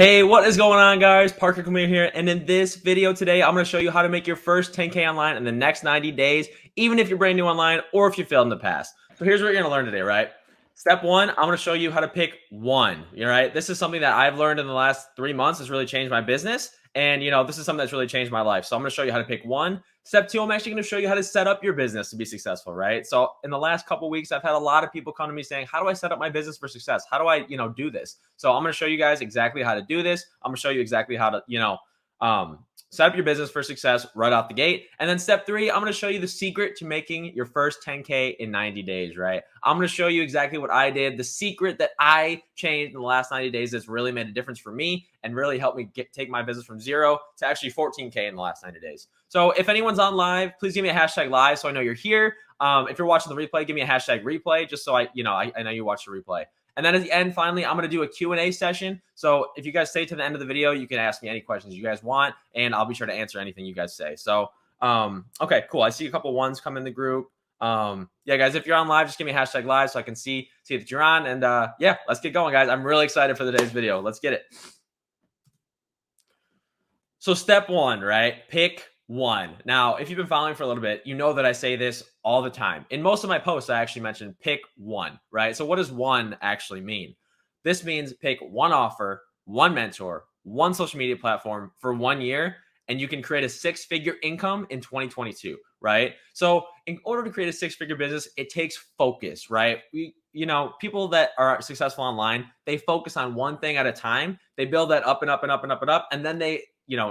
Hey, what is going on, guys? Parker Chmiel here, and in this video today, I'm going to show you how to make your first 10K online in the next 90 days, even if you're brand new online or if you failed in the past. So here's what you're going to learn today, right? Step one, I'm going to show you how to pick one. All right, this is something that I've learned in the last 3 months. It's really changed my business, and this is something that's really changed my life. So I'm going to show you how to pick one. Step two, I'm actually going to show you how to set up your business to be successful, right? So in the last couple of weeks, I've had a lot of people come to me saying, how do I set up my business for success? How do I, do this? So I'm going to show you guys exactly how to do this. I'm going to show you exactly how to, set up your business for success right off the gate. And then step three, I'm going to show you the secret to making your first 10K in 90 days, right? I'm going to show you exactly what I did, the secret that I changed in the last 90 days that's really made a difference for me and really helped me take my business from 0 to actually 14K in the last 90 days. So if anyone's on live, please give me a hashtag live so I know you're here. If you're watching the replay, give me a hashtag replay just so I know you watched the replay. And then at the end, finally, I'm going to do a Q&A session. So if you guys stay to the end of the video, you can ask me any questions you guys want, and I'll be sure to answer anything you guys say. So, okay, cool. I see a couple ones come in the group. Yeah, guys, if you're on live, just give me a hashtag live so I can see that you're on. And yeah, let's get going, guys. I'm really excited for today's video. Let's get it. So step one, right? Pick one. Now, if you've been following for a little bit, you know that I say this all the time. In most of my posts, I actually mention pick one, right? So what does one actually mean? This means pick one offer, one mentor, one social media platform for 1 year, and you can create a 6-figure income in 2022, right? So in order to create a 6-figure business, it takes focus, right? People that are successful online, they focus on one thing at a time. They build that up and up and up and up and up, and then they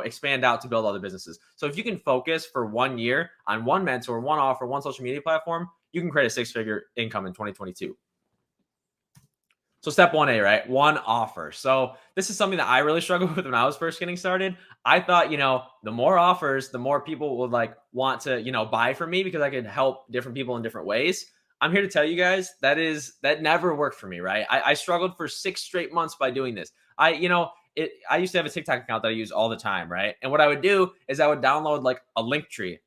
expand out to build other businesses. So if you can focus for 1 year on one mentor, one offer, one social media platform, you can create a 6-figure income in 2022. So step 1A, right? One offer. So this is something that I really struggled with when I was first getting started. I thought, the more offers, the more people would want to, buy from me because I could help different people in different ways. I'm here to tell you guys that never worked for me, right? I struggled for 6 straight months by doing this. I used to have a TikTok account that I use all the time, right? And what I would do is I would download a link tree.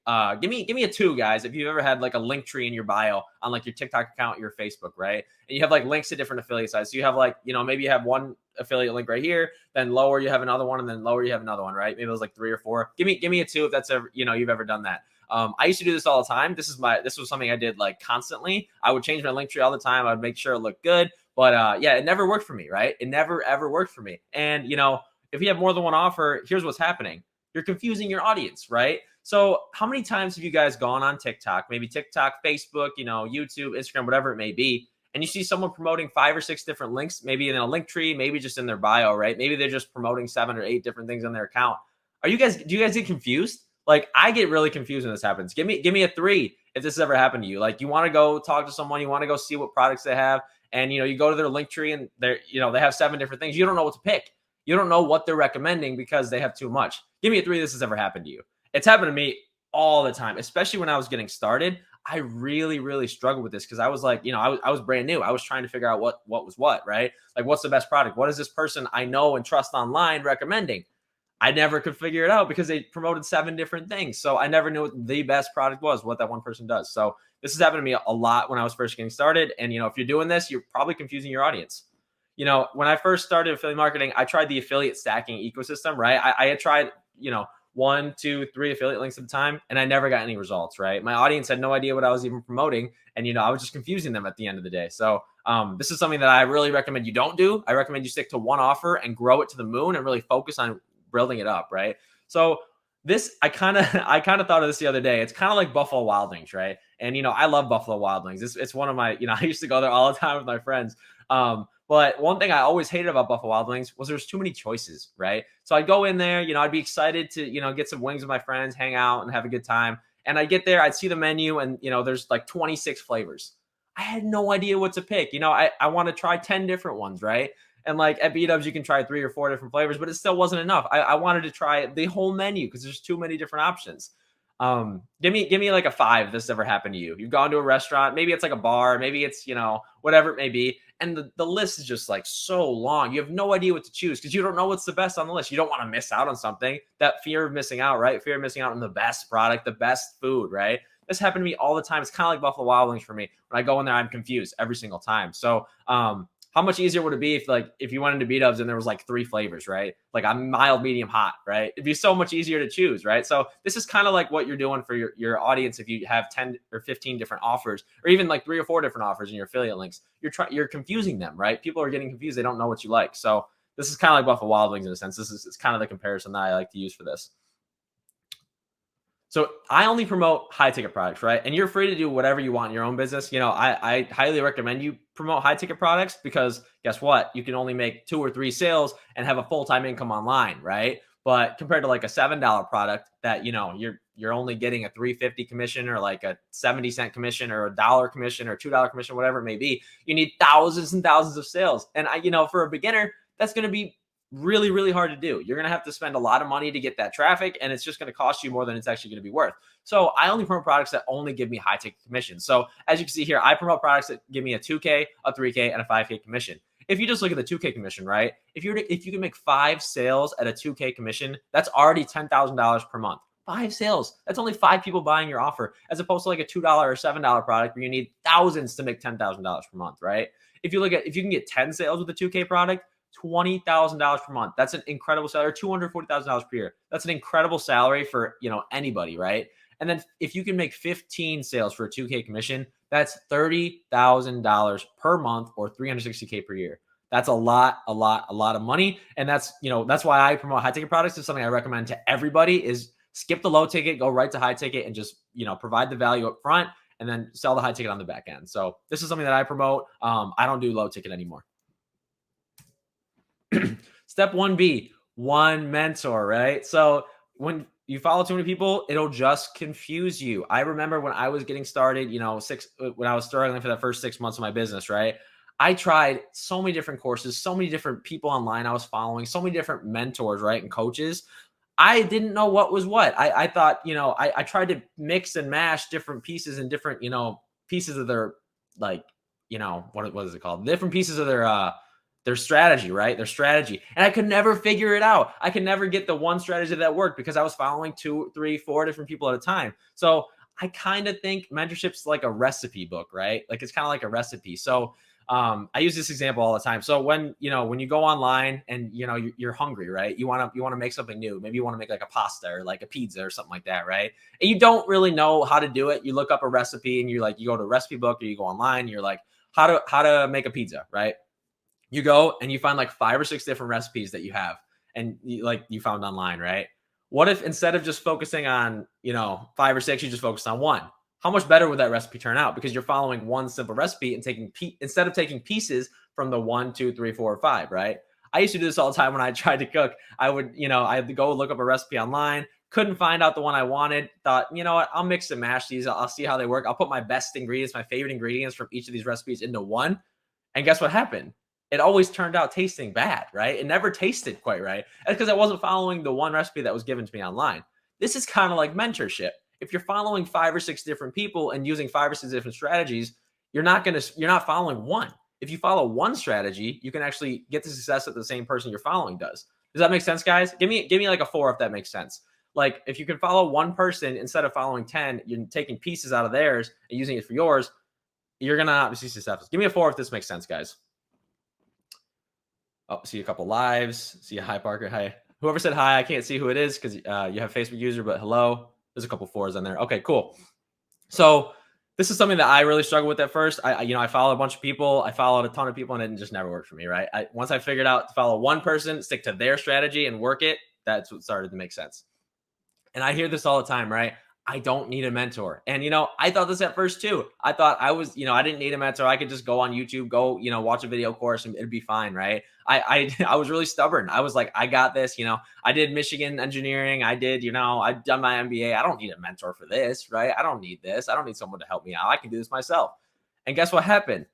Give me a 2, guys, if you've ever had a link tree in your bio on your TikTok account, your Facebook, right? And you have links to different affiliate sites. So you have maybe you have one affiliate link right here, then lower you have another one, and then lower you have another one, right? Maybe it was 3 or 4. Give me a 2 if that's ever you've ever done that. I used to do this all the time. This was something I did constantly. I would change my link tree all the time. I would make sure it looked good. But yeah, it never worked for me, right? It never, ever worked for me. And, if you have more than one offer, here's what's happening. You're confusing your audience, right? So how many times have you guys gone on TikTok, maybe TikTok, Facebook, YouTube, Instagram, whatever it may be, and you see someone promoting 5 or 6 different links, maybe in a link tree, maybe just in their bio, right? Maybe they're just promoting 7 or 8 different things on their account. Do you guys get confused? I get really confused when this happens. Give me a 3 if this has ever happened to you. You want to go talk to someone, you want to go see what products they have, and you go to their link tree and they have 7 different things. You don't know what to pick. You don't know what they're recommending because they have too much. Give me a 3 if this has ever happened to you. It's happened to me all the time, especially when I was getting started. I really, really struggled with this because I was I was brand new. I was trying to figure out what was what, right? What's the best product? What is this person I know and trust online recommending? I never could figure it out because they promoted 7 different things. So I never knew what the best product was, what that one person does. So this has happened to me a lot when I was first getting started. And, if you're doing this, you're probably confusing your audience. When I first started affiliate marketing, I tried the affiliate stacking ecosystem, right? I had tried, 1, 2, 3 affiliate links at a time, and I never got any results, right? My audience had no idea what I was even promoting. And, I was just confusing them at the end of the day. So this is something that I really recommend you don't do. I recommend you stick to one offer and grow it to the moon and really focus on building it up, right? So this, I kind of thought of this the other day. It's kind of like Buffalo Wild Wings, right? And, I love Buffalo Wild Wings. It's one of my, I used to go there all the time with my friends. But one thing I always hated about Buffalo Wild Wings was there's too many choices, right? So I'd go in there, I'd be excited to, get some wings with my friends, hang out and have a good time. And I'd get there, I'd see the menu and, there's 26 flavors. I had no idea what to pick. I want to try 10 different ones, right? And at B-Dubs, you can try 3 or 4 different flavors, but it still wasn't enough. I wanted to try the whole menu because there's too many different options. Give me a 5 if this has ever happened to you. You've gone to a restaurant, maybe it's a bar, maybe it's, whatever it may be. And the list is just so long. You have no idea what to choose because you don't know what's the best on the list. You don't want to miss out on something. That fear of missing out, right? Fear of missing out on the best product, the best food, right? This happened to me all the time. It's kind of like Buffalo Wild Wings for me. When I go in there, I'm confused every single time. So, How much easier would it be if you went into B-dubs and there was like 3 flavors, right? Like a mild, medium, hot, right? It'd be so much easier to choose, right? So this is kind of like what you're doing for your audience. If you have 10 or 15 different offers, or even like 3 or 4 different offers in your affiliate links, you're confusing them, right? People are getting confused. They don't know what you like. So this is kind of like Buffalo Wild Wings in a sense. It's kind of the comparison that I like to use for this. So I only promote high ticket products, right? And you're free to do whatever you want in your own business. I highly recommend you promote high ticket products because guess what? You can only make 2 or 3 sales and have a full-time income online, right? But compared to like a $7 product that, you're only getting a 350 commission or like a 70-cent commission or a dollar commission or $2 commission, whatever it may be, you need thousands and thousands of sales. And for a beginner, that's going to be really, really hard to do. You're going to have to spend a lot of money to get that traffic, and it's just going to cost you more than it's actually going to be worth. So I only promote products that only give me high ticket commissions. So as you can see here, I promote products that give me a 2K, a 3K, and a 5K commission. If you just look at the 2K commission, right? If you can make 5 sales at a 2K commission, that's already $10,000 per month. 5 sales. That's only 5 people buying your offer, as opposed to like a $2 or $7 product where you need thousands to make $10,000 per month, right? If you can get 10 sales with a 2K product, $20,000 per month. That's an incredible salary. $240,000 per year. That's an incredible salary for anybody, right? And then if you can make 15 sales for a 2K commission, that's $30,000 per month or $360K per year. That's a lot of money. And that's why I promote high ticket products. It's something I recommend to everybody is skip the low ticket, go right to high ticket and just, provide the value up front and then sell the high ticket on the back end. So this is something that I promote. I don't do low ticket anymore. Step 1B, one mentor, right? So when you follow too many people, it'll just confuse you. I remember when I was getting started, when I was struggling for the first 6 months of my business, right? I tried so many different courses, so many different people online I was following, so many different mentors, right? And coaches. I didn't know what was what. I thought, I tried to mix and mash different pieces and different, pieces of their, like, what is it called? Different pieces of their strategy, right? Their strategy. And I could never figure it out. I could never get the one strategy that worked because I was following 2, 3, 4 different people at a time. So I kind of think mentorship's like a recipe book, right? Like it's kind of like a recipe. So I use this example all the time. So when you go online and you're hungry, right? You want to make something new. Maybe you want to make like a pasta or like a pizza or something like that, right? And you don't really know how to do it. You look up a recipe and you go to a recipe book or you go online and you're like, how to make a pizza, right? You go and you find like 5 or 6 different recipes that you have and you found online, right? What if instead of just focusing on, 5 or 6, you just focused on one? How much better would that recipe turn out? Because you're following one simple recipe and instead of taking pieces from the 1, 2, 3, 4, or 5, right? I used to do this all the time when I tried to cook. I had to go look up a recipe online, couldn't find out the one I wanted, thought, you know what, I'll mix and mash these. I'll see how they work. I'll put my best ingredients, my favorite ingredients from each of these recipes into one. And guess what happened? It always turned out tasting bad, right? It never tasted quite right. That's because I wasn't following the one recipe that was given to me online. This is kind of like mentorship. If you're following 5 or 6 different people and using 5 or 6 different strategies, you're not following one. If you follow one strategy, you can actually get the success that the same person you're following does. Does that make sense, guys? Give me like a 4 if that makes sense. Like if you can follow one person instead of following 10, you're taking pieces out of theirs and using it for yours, you're gonna obviously see success. Give me a 4 if this makes sense, guys. Oh, see a couple lives. See a hi, Parker. Hi. Whoever said hi, I can't see who it is because you have Facebook user, but hello. There's a couple 4s on there. Okay, cool. So this is something that I really struggled with at first. I followed a bunch of people. I followed a ton of people and it just never worked for me, right? Once I figured out to follow one person, stick to their strategy and work it, that's what started to make sense. And I hear this all the time, right? I don't need a mentor. And, I thought this at first too. I thought I didn't need a mentor. I could just go on YouTube, go, watch a video course and it'd be fine. Right. I was really stubborn. I was like, I got this, I did Michigan engineering. I've done my MBA. I don't need a mentor for this. Right. I don't need this. I don't need someone to help me out. I can do this myself. And guess what happened?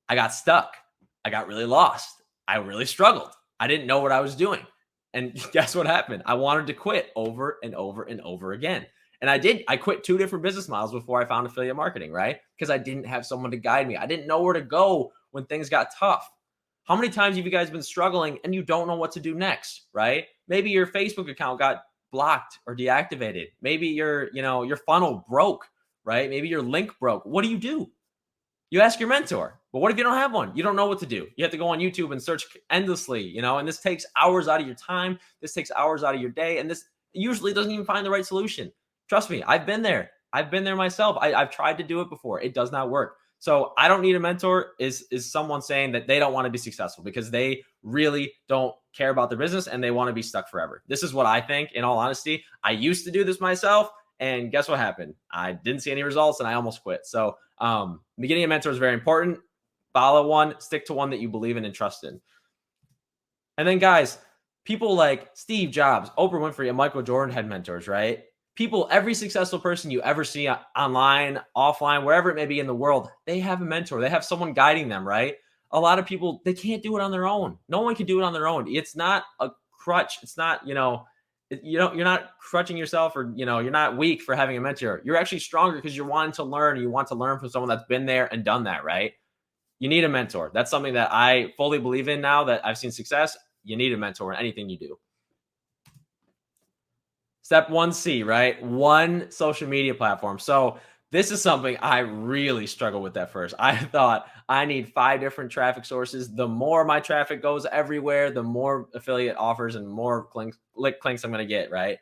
I got stuck. I got really lost. I really struggled. I didn't know what I was doing. And guess what happened? I wanted to quit over and over and over again. And I did. I quit 2 different business models before I found affiliate marketing, right? Because I didn't have someone to guide me. I didn't know where to go when things got tough. How many times have you guys been struggling and you don't know what to do next, right? Maybe your Facebook account got blocked or deactivated. Maybe your funnel broke, right? Maybe your link broke. What do you do? You ask your mentor. But what if you don't have one? You don't know what to do. You have to go on YouTube and search endlessly, and this takes hours out of your time. This takes hours out of your day. And this usually doesn't even find the right solution. Trust me, I've been there. I've been there myself. I've tried to do it before. It does not work. So I don't need a mentor is someone saying that they don't want to be successful because they really don't care about their business and they want to be stuck forever. This is what I think. In all honesty, I used to do this myself. And guess what happened? I didn't see any results and I almost quit. So getting a mentor is very important. Follow one, stick to one that you believe in and trust in. And then guys, people like Steve Jobs, Oprah Winfrey, and Michael Jordan had mentors, right? People, every successful person you ever see online, offline, wherever it may be in the world, they have a mentor. They have someone guiding them, right? A lot of people, they can't do it on their own. No one can do it on their own. It's not a crutch. It's not, you're not crutching yourself or, you're not weak for having a mentor. You're actually stronger because you're wanting to learn. You want to learn from someone that's been there and done that, right? You need a mentor. That's something that I fully believe in now that I've seen success. You need a mentor in anything you do. Step 1C, right? One social media platform. So this is something I really struggled with at first. I thought I need 5 different traffic sources. The more my traffic goes everywhere, the more affiliate offers and more clinks I'm going to get, right?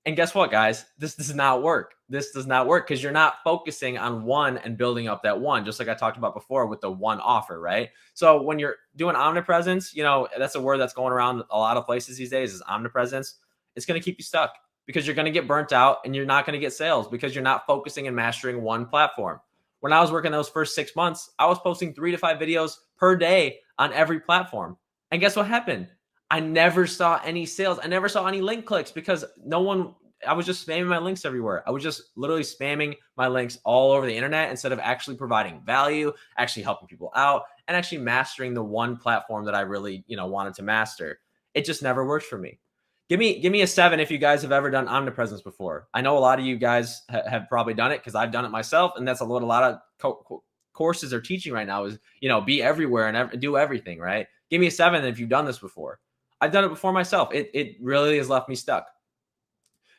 And guess what, guys? This does not work. This does not work because you're not focusing on one and building up that one, just like I talked about before with the one offer, right? So when you're doing omnipresence, that's a word that's going around a lot of places these days is omnipresence. It's going to keep you stuck because you're going to get burnt out and you're not going to get sales because you're not focusing and mastering one platform. When I was working those first 6 months, I was posting 3 to 5 videos per day on every platform. And guess what happened? I never saw any sales. I never saw any link clicks because I was just spamming my links everywhere. I was just literally spamming my links all over the internet instead of actually providing value, actually helping people out, and actually mastering the one platform that I really, wanted to master. It just never worked for me. Give me a 7 if you guys have ever done omnipresence before. I know a lot of you guys have probably done it because I've done it myself, and that's what a lot of courses are teaching right now is, be everywhere and do everything, right? Give me a 7 if you've done this before. I've done it before myself. It really has left me stuck.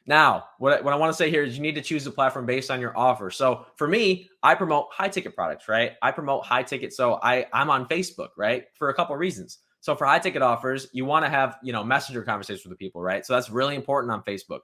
Now, what I want to say here is you need to choose a platform based on your offer. So for me, I promote high ticket products, right? I promote high ticket. So I'm on Facebook, right? For a couple of reasons. So for high ticket offers, you want to have, messenger conversations with the people, right? So that's really important on Facebook.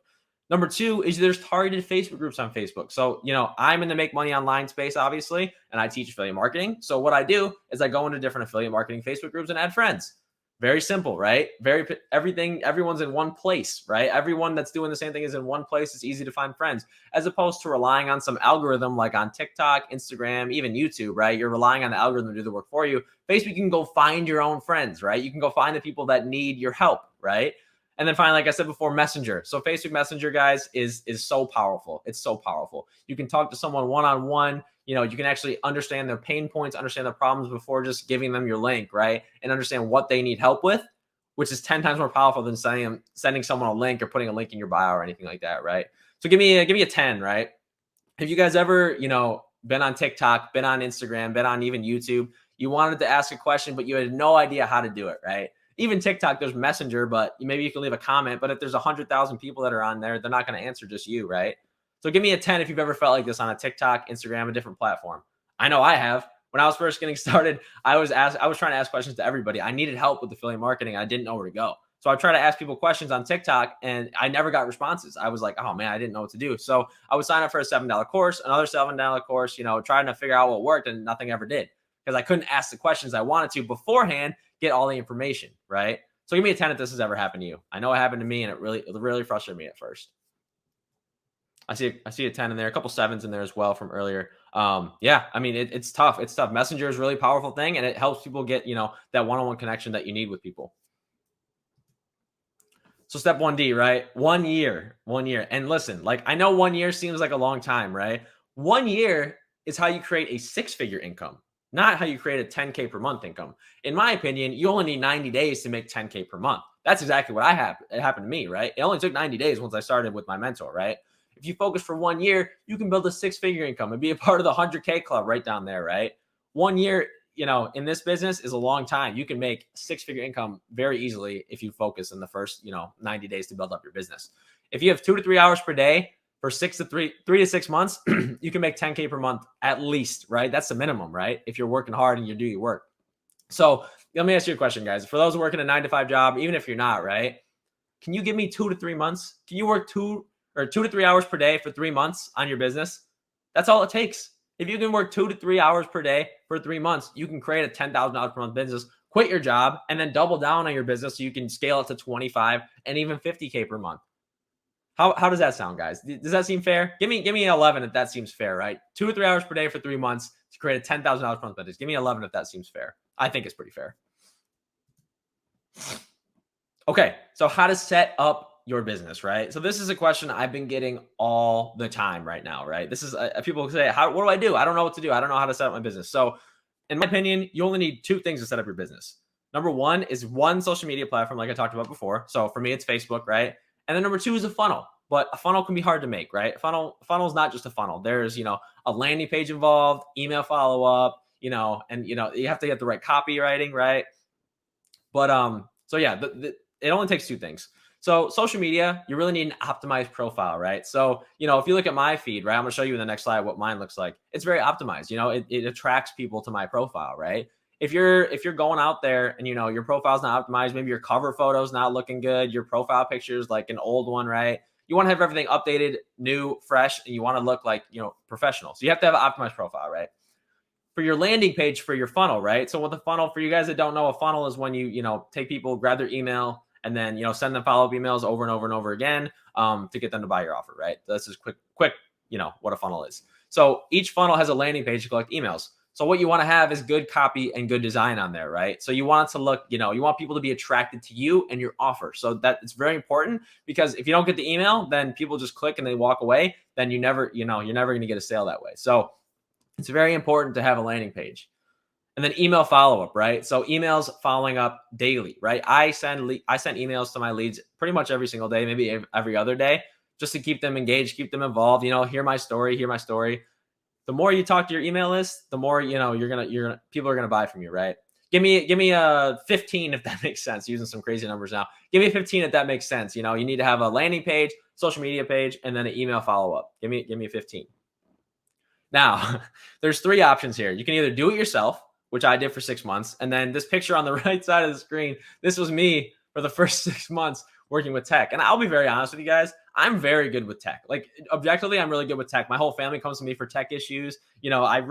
Number 2 is there's targeted Facebook groups on Facebook. So, I'm in the make money online space, obviously, and I teach affiliate marketing. So what I do is I go into different affiliate marketing Facebook groups and add friends. Very simple, right? Everyone's in one place, right? Everyone that's doing the same thing is in one place. It's easy to find friends as opposed to relying on some algorithm like on TikTok, Instagram, even YouTube, right? You're relying on the algorithm to do the work for you. Facebook, you can go find your own friends, right? You can go find the people that need your help, right? And then finally, like I said before, Messenger. So Facebook Messenger, guys, is so powerful. It's so powerful. You can talk to someone one-on-one. You can actually understand their pain points, understand their problems before just giving them your link, right? And understand what they need help with, which is 10 times more powerful than sending someone a link or putting a link in your bio or anything like that, right? So give me a 10, right? Have you guys ever, been on TikTok, been on Instagram, been on even YouTube? You wanted to ask a question, but you had no idea how to do it, right? Even TikTok, there's Messenger, but maybe you can leave a comment. But if there's 100,000 people that are on there, they're not going to answer just you, right? So give me a 10 if you've ever felt like this on a TikTok, Instagram, a different platform. I know I have. When I was first getting started, I was trying to ask questions to everybody. I needed help with affiliate marketing. I didn't know where to go. So I tried to ask people questions on TikTok and I never got responses. I was like, oh man, I didn't know what to do. So I would sign up for a $7 course, another $7 course, trying to figure out what worked and nothing ever did because I couldn't ask the questions I wanted to beforehand, get all the information, right? So give me a 10 if this has ever happened to you. I know it happened to me and it really frustrated me at first. I see a 10 in there, a couple 7s in there as well from earlier. Yeah, I mean, it's tough. It's tough. Messenger is a really powerful thing and it helps people get, that one-on-one connection that you need with people. So step 1D, right? 1 year. And listen, I know 1 year seems like a long time, right? 1 year is how you create a 6-figure income, not how you create a 10K per month income. In my opinion, you only need 90 days to make 10K per month. That's exactly what it happened to me, right? It only took 90 days once I started with my mentor, right? If you focus for 1 year, you can build a 6-figure income and be a part of the 100K club right down there, right? 1 year, in this business is a long time. You can make 6-figure income very easily if you focus in the first, 90 days to build up your business. If you have 2 to 3 hours per day, for 3 to 6 months, you can make 10K per month at least, right? That's the minimum, right? If you're working hard and you do your work. So let me ask you a question, guys. For those working a 9 to 5 job, even if you're not, right? Can you give me 2 to 3 months? Can you work 2 or 2 to 3 hours per day for 3 months on your business? That's all it takes. If you can work 2 to 3 hours per day for 3 months, you can create a $10,000 per month business, quit your job, and then double down on your business so you can scale it to 25 and even 50K per month. How does that sound, guys? Does that seem fair? Give me 11 if that seems fair, right? 2 to 3 hours per day for 3 months to create a $10,000 per month business. Give me 11 if that seems fair. I think it's pretty fair. Okay, so how to set up your business, right? So this is a question I've been getting all the time right now, right? This is people say, what do I do? I don't know what to do. I don't know how to set up my business. So in my opinion, you only need 2 things to set up your business. Number 1 is one social media platform, like I talked about before. So for me, it's Facebook, right? And then number 2 is a funnel. But a funnel can be hard to make, right? A funnel is not just a funnel. There's, a landing page involved, email follow-up, and you have to get the right copywriting, right? But so yeah, it only takes 2 things. So social media, you really need an optimized profile, right? So, if you look at my feed, right, I'm gonna show you in the next slide what mine looks like. It's very optimized. It attracts people to my profile, right? If you're going out there and your profile's not optimized, maybe your cover photo's not looking good, your profile picture's like an old one, right? You want to have everything updated, new, fresh, and you want to look like professional. So you have to have an optimized profile, right? For your landing page for your funnel, right? So with the funnel, for you guys that don't know, a funnel is when you take people, grab their email, and then send them follow-up emails over and over and over again to get them to buy your offer, right? This is quick what a funnel is. So each funnel has a landing page to collect emails. So what you want to have is good copy and good design on there, right? So you want it to look, you want people to be attracted to you and your offer. So that it's very important, because if you don't get the email, then people just click and they walk away. Then you're never going to get a sale that way. So it's very important to have a landing page. And then email follow-up, right? So emails following up daily, right? I send emails to my leads pretty much every single day, maybe every other day, just to keep them engaged, keep them involved, hear my story. The more you talk to your email list, the more, people are going to buy from you, right? Give me a 15 if that makes sense, using some crazy numbers now. Give me a 15 if that makes sense. You need to have a landing page, social media page, and then an email follow-up. Give me a 15. Now, there's 3 options here. You can either do it yourself, which I did for 6 months. And then this picture on the right side of the screen, this was me for the first 6 months working with tech. And I'll be very honest with you guys, I'm very good with tech. Like objectively, I'm really good with tech. My whole family comes to me for tech issues. I'm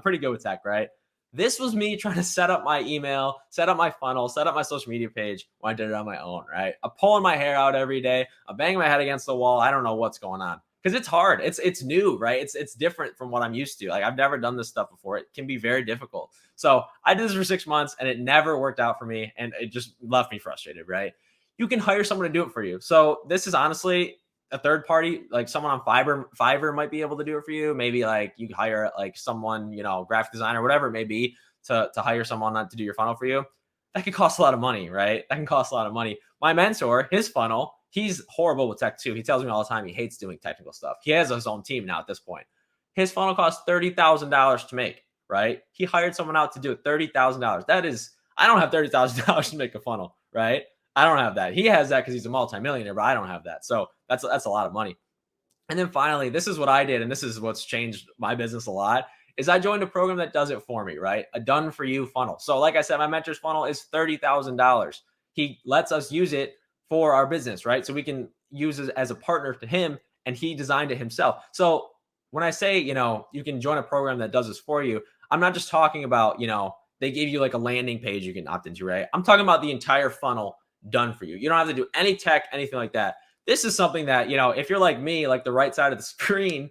pretty good with tech, right? This was me trying to set up my email, set up my funnel, set up my social media page when I did it on my own, right? I'm pulling my hair out every day. I'm banging my head against the wall. I don't know what's going on. Because it's hard. It's new, right? It's different from what I'm used to. Like I've never done this stuff before. It can be very difficult. So I did this for 6 months and it never worked out for me, and it just left me frustrated, right? You can hire someone to do it for you. So this is honestly a third party, like someone on Fiverr might be able to do it for you. Maybe like you hire like someone, graphic designer, whatever it may be, to hire someone to do your funnel for you. That could cost a lot of money, right? That can cost a lot of money. My mentor, his funnel, he's horrible with tech too. He tells me all the time he hates doing technical stuff. He has his own team now at this point. His funnel costs $30,000 to make, right? He hired someone out to do it, $30,000. That is, I don't have $30,000 to make a funnel, right? I don't have that. He has that because he's a multimillionaire, but I don't have that. So that's a lot of money. And then finally, this is what I did, and this is what's changed my business a lot, is I joined a program that does it for me, right? A done for you funnel. So like I said, my mentor's funnel is $30,000. He lets us use it for our business, right? So we can use it as a partner to him, and he designed it himself. So when I say, you can join a program that does this for you, I'm not just talking about, they give you like a landing page you can opt into, right? I'm talking about the entire funnel done for you. You don't have to do any tech, anything like that. This is something that, if you're like me, like the right side of the screen,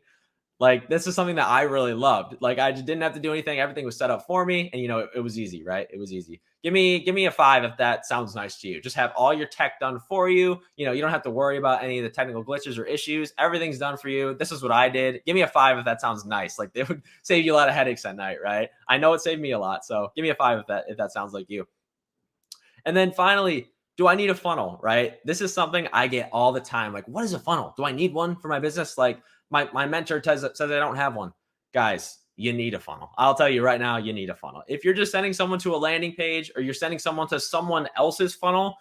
like this is something that I really loved. Like I just didn't have to do anything. Everything was set up for me, and it was easy, right? It was easy. Give me a 5 if that sounds nice to you. Just have all your tech done for you. You don't have to worry about any of the technical glitches or issues. Everything's done for you. This is what I did. Give me a 5 if that sounds nice. Like it would save you a lot of headaches at night, right? I know it saved me a lot. So give me a 5 if that sounds like you. And then finally, do I need a funnel, right? This is something I get all the time. Like, what is a funnel? Do I need one for my business? Like my mentor says I don't have one. Guys, you need a funnel. I'll tell you right now, you need a funnel. If you're just sending someone to a landing page, or you're sending someone to someone else's funnel,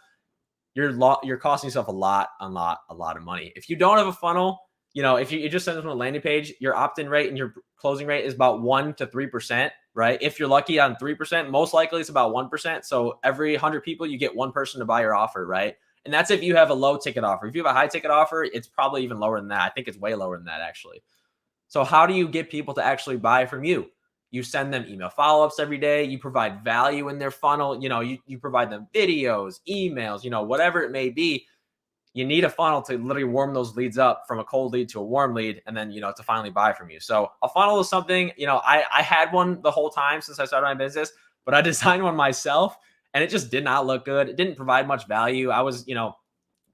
you're costing yourself a lot of money. If you don't have a funnel, if you just send them to a landing page, your opt-in rate and your closing rate is about 1 to 3%, right? If you're lucky on 3%, most likely it's about 1%. So every 100 people, you get one person to buy your offer, right? And that's if you have a low ticket offer. If you have a high ticket offer, it's probably even lower than that. I think it's way lower than that, actually. So how do you get people to actually buy from you? You send them email follow-ups every day. You provide value in their funnel. You provide them videos, emails, whatever it may be. You need a funnel to literally warm those leads up from a cold lead to a warm lead, and then, to finally buy from you. So a funnel is something, I had one the whole time since I started my business, but I designed one myself and it just did not look good. It didn't provide much value. I was,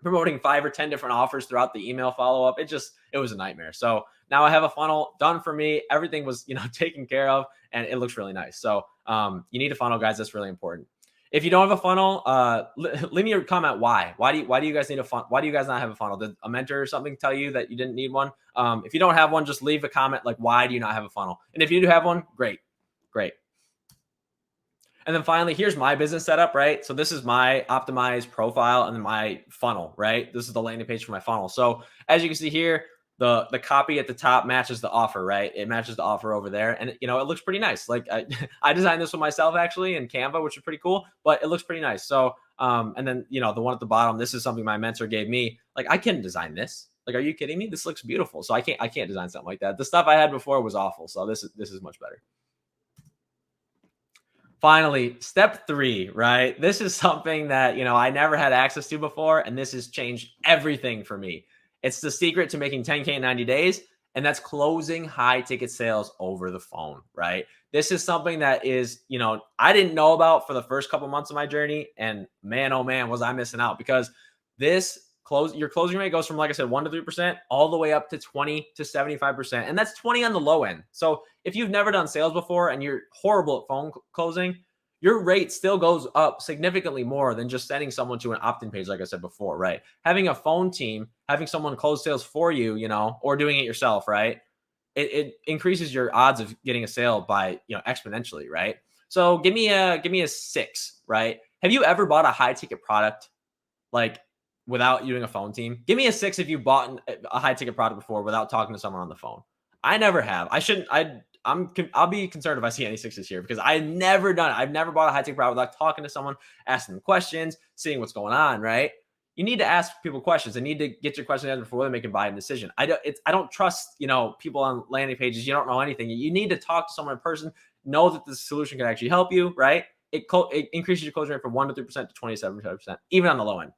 promoting 5 or 10 different offers throughout the email follow-up. It was a nightmare. So now I have a funnel done for me. Everything was, taken care of, and it looks really nice. So you need a funnel, guys. That's really important. If you don't have a funnel, leave me a comment. Why do you guys need a funnel? Why do you guys not have a funnel? Did a mentor or something tell you that you didn't need one? If you don't have one, just leave a comment like, why do you not have a funnel? And if you do have one, great. And then finally, here's my business setup, right? So this is my optimized profile and then my funnel, right? This is the landing page for my funnel. So as you can see here, the copy at the top matches the offer, right? It matches the offer over there. And, it looks pretty nice. Like I designed this with myself actually in Canva, which is pretty cool, but it looks pretty nice. So, and then, the one at the bottom, this is something my mentor gave me. Like, I couldn't design this. Like, are you kidding me? This looks beautiful. So I can't design something like that. The stuff I had before was awful. So this is much better. Finally, step 3, right? This is something that, I never had access to before, and this has changed everything for me. It's the secret to making 10K in 90 days, and that's closing high ticket sales over the phone, right? This is something that is, I didn't know about for the first couple months of my journey, and man, oh man, was I missing out, because your closing rate goes from, like I said, 1 to 3% all the way up to 20 to 75%. And that's 20 on the low end. So if you've never done sales before and you're horrible at phone closing, your rate still goes up significantly more than just sending someone to an opt-in page, like I said before, right? Having a phone team, having someone close sales for you, or doing it yourself, right? It increases your odds of getting a sale by, exponentially, right? So give me a 6, right? Have you ever bought a high ticket product like without using a phone team? Give me a 6 if you bought a high ticket product before without talking to someone on the phone. I never have. I'll be concerned if I see any 6s here, because I've never done it. I've never bought a high ticket product without talking to someone, asking them questions, seeing what's going on, right? You need to ask people questions. They need to get your questions answered before they make a buying decision. I don't trust, people on landing pages. You don't know anything. You need to talk to someone in person, know that the solution can actually help you, right? It increases your closing rate from 1 to 3% to 27%, even on the low end.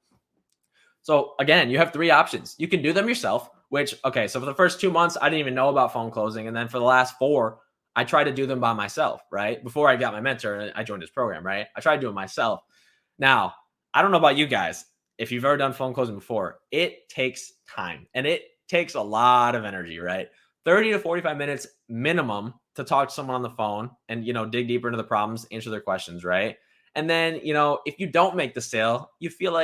So again, you have 3 options. You can do them yourself, which, okay, so for the first 2 months, I didn't even know about phone closing. And then for the last 4, I tried to do them by myself, right? Before I got my mentor and I joined his program, right? I tried doing myself. Now, I don't know about you guys. If you've ever done phone closing before, it takes time and it takes a lot of energy, right? 30 to 45 minutes minimum to talk to someone on the phone and, dig deeper into the problems, answer their questions, right? And then, if you don't make the sale, you feel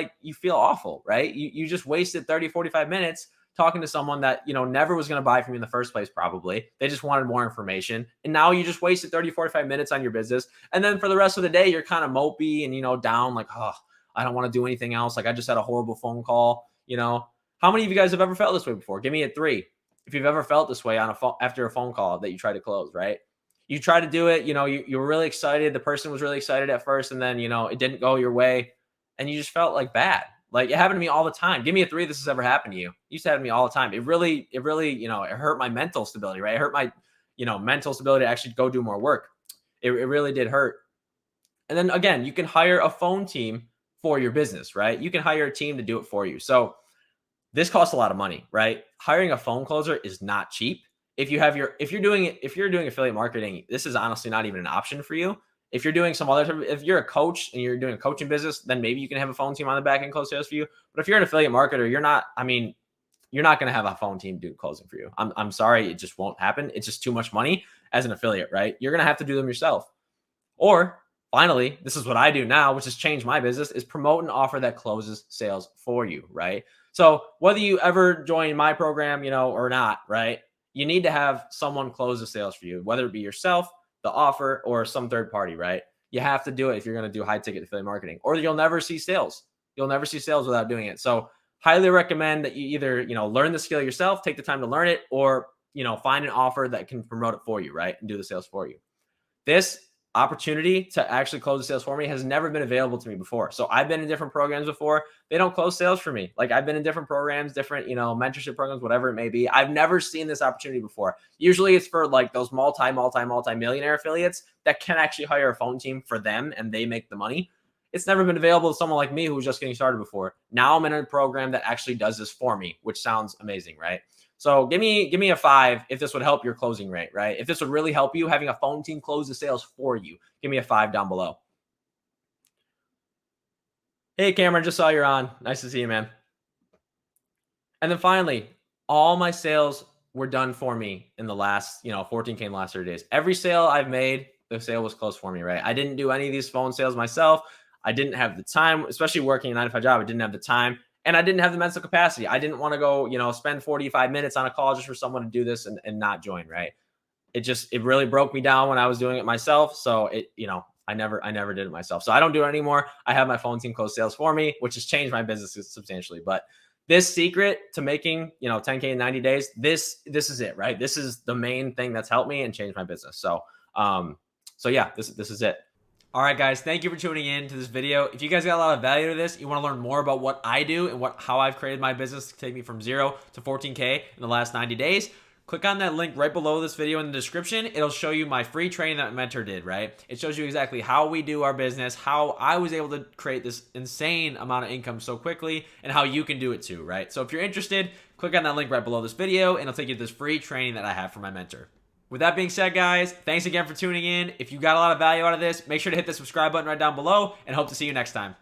awful, right? You just wasted 30, 45 minutes talking to someone that, never was going to buy from you in the first place, probably. They just wanted more information. And now you just wasted 30, 45 minutes on your business. And then for the rest of the day, you're kind of mopey and, down, like, oh, I don't want to do anything else. Like, I just had a horrible phone call. How many of you guys have ever felt this way before? Give me a 3. If you've ever felt this way after a phone call that you tried to close, right? You try to do it, you were really excited. The person was really excited at first, and then, it didn't go your way and you just felt like bad. Like, it happened to me all the time. Give me a 3. This has ever happened to you. It used to happen to me all the time. It really, it hurt my mental stability, right? It hurt my, mental stability to actually go do more work. It really did hurt. And then again, you can hire a phone team for your business, right? You can hire a team to do it for you. So this costs a lot of money, right? Hiring a phone closer is not cheap. If you're doing affiliate marketing, this is honestly not even an option for you. If you're doing if you're a coach and you're doing a coaching business, then maybe you can have a phone team on the back end close sales for you. But if you're an affiliate marketer, you're not going to have a phone team do closing for you. I'm sorry. It just won't happen. It's just too much money as an affiliate, right? You're going to have to do them yourself. Or finally, this is what I do now, which has changed my business, is promote an offer that closes sales for you, right? So whether you ever join my program, or not, right? You need to have someone close the sales for you, whether it be yourself, the offer, or some third party, right? You have to do it if you're going to do high ticket affiliate marketing, or you'll never see sales. You'll never see sales without doing it. So highly recommend that you either, learn the skill yourself, take the time to learn it, or, find an offer that can promote it for you, right? And do the sales for you. This opportunity to actually close the sales for me has never been available to me before. So I've been in different programs before. They don't close sales for me. Like I've been in different programs, different, mentorship programs, whatever it may be. I've never seen this opportunity before. Usually it's for like those multi-millionaire affiliates that can actually hire a phone team for them and they make the money. It's never been available to someone like me who was just getting started before. Now I'm in a program that actually does this for me, which sounds amazing, right? So give me a 5 if this would help your closing rate, right? If this would really help you, having a phone team close the sales for you, give me a 5 down below. Hey, Cameron, just saw you're on. Nice to see you, man. And then finally, all my sales were done for me in the last, 14K in the last 30 days. Every sale I've made, the sale was closed for me, right? I didn't do any of these phone sales myself. I didn't have the time, especially working a 9-to-5 job. I didn't have the time. And I didn't have the mental capacity. I didn't want to go, spend 45 minutes on a call just for someone to do this and not join, right? It really broke me down when I was doing it myself. So I never did it myself. So I don't do it anymore. I have my phone team close sales for me, which has changed my business substantially. But this secret to making, 10K in 90 days, this is it, right? This is the main thing that's helped me and changed my business. So yeah, this is it. All right, guys, thank you for tuning in to this video. If you guys got a lot of value to this, you want to learn more about what I do and how I've created my business to take me from 0 to 14K in the last 90 days, click on that link right below this video in the description. It'll show you my free training that my mentor did, right? It shows you exactly how we do our business, how I was able to create this insane amount of income so quickly, and how you can do it too, right? So if you're interested, click on that link right below this video, and it'll take you to this free training that I have for my mentor. With that being said, guys, thanks again for tuning in. If you got a lot of value out of this, make sure to hit the subscribe button right down below, and hope to see you next time.